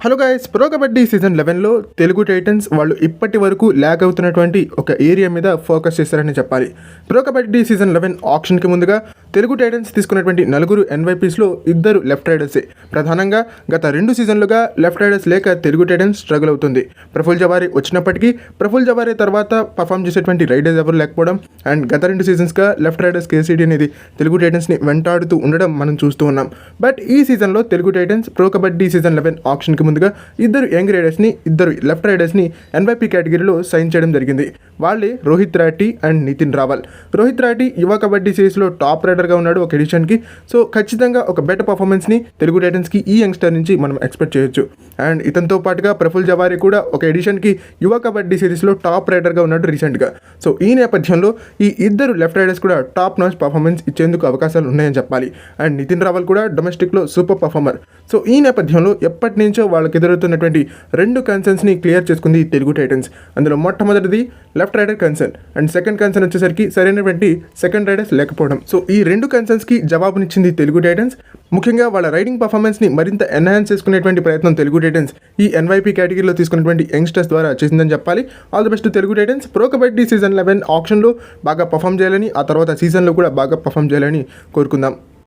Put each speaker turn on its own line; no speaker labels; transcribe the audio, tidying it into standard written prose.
Hello guys, pro kabaddi season 11లో Telugu Titans వాళ్ళు ఇప్పటి వరకు ల్యాగ్ అవుతున్నటువంటి ఒక ఏరియా మీద ఫోకస్ చేశారని చెప్పాలి. ప్రో కబడ్డీ సీజన్ 11 ఆప్షన్కి ముందుగా తెలుగు టైటన్స్ తీసుకున్నటువంటి నలుగురు ఎన్వైపీస్లో ఇద్దరు లెఫ్ట్ రైడర్సే. ప్రధానంగా గత 2 సీజన్లుగా లెఫ్ట్ రైడర్స్ లేక తెలుగు టైటన్స్ స్ట్రగుల్ అవుతుంది. ప్రఫుల్ జవారీ వచ్చినప్పటికీ ప్రఫుల్ జవారీ తర్వాత పర్ఫామ్ చేసేటువంటి రైడర్స్ ఎవరు లేకపోవడం అండ్ గత 2 సీజన్స్గా లెఫ్ట్ రైడర్స్ కేసీడీ అనేది తెలుగు టైటన్స్ని వెంటాడుతూ ఉండడం మనం చూస్తూ ఉన్నాం. బట్ ఈ సీజన్లో Telugu Titans pro kabaddi season 11 ఆప్షన్కి ముందుగా ఇద్దరు యంగ్ రైడర్స్ని, ఇద్దరు లెఫ్ట్ రైడర్స్ని ఎన్వైపీ కేటగిరీలో సైన్ చేయడం జరిగింది. వాళ్ళే రోహిత్ రాఠీ అండ్ నితిన్ రావల్. రోహిత్ రాఠీ యువ కబడ్డీ సిరీస్లో టాప్ రైడర్గా ఉన్నాడు ఒక ఎడిషన్కి. సో ఖచ్చితంగా ఒక బెటర్ పర్ఫార్మెన్స్ని తెలుగు టైటన్స్కి ఈ యంగ్స్టర్ నుంచి మనం ఎక్స్పెక్ట్ చేయొచ్చు. అండ్ ఇతనితో పాటుగా ప్రఫుల్ జవారీ కూడా ఒక ఎడిషన్కి యువ కబడ్డీ సిరీస్లో టాప్ రైడర్గా ఉన్నాడు రీసెంట్గా. సో ఈ నేపథ్యంలో ఈ ఇద్దరు లెఫ్ట్ రైడర్స్ కూడా టాప్ నాచ్ పర్ఫార్మెన్స్ ఇచ్చేందుకు అవకాశాలు ఉన్నాయని చెప్పాలి. అండ్ నితిన్ రావల్ కూడా డొమెస్టిక్లో సూపర్ పర్ఫార్మర్. సో ఈ నేపథ్యంలో ఎప్పటి నుంచో వాళ్ళకి ఎదురవుతున్నటువంటి 2 కన్సర్న్స్ని క్లియర్ చేసుకుంది తెలుగు టైటన్స్. అందులో మొట్టమొదటిది left rider concern and second concern వచ్చేసరికి సరైనటువంటి సెకండ్ రైడర్స్ లేకపోవడం. సో ఈ 2 కన్సర్న్స్కి జవాబునిచ్చింది తెలుగు టైటన్స్. ముఖ్యంగా వాళ్ళ రైడింగ్ పర్ఫార్మెన్స్ని మరింత ఎన్హాన్స్ చేసుకునేటువంటి ప్రయత్నం తెలుగు టైటన్స్ ఈ ఎన్వైపీ కేటగిరీలో తీసుకున్నటువంటి యంగ్స్టర్స్ ద్వారా చేసిందని చెప్పాలి. All the best Telugu Titans. Pro kabaddi season 11 ఆప్షన్లో బాగా పర్ఫామ్ చేయాలని, ఆ తర్వాత సీజన్లో కూడా బాగా పర్ఫామ్ చేయాలని కోరుకుందాం.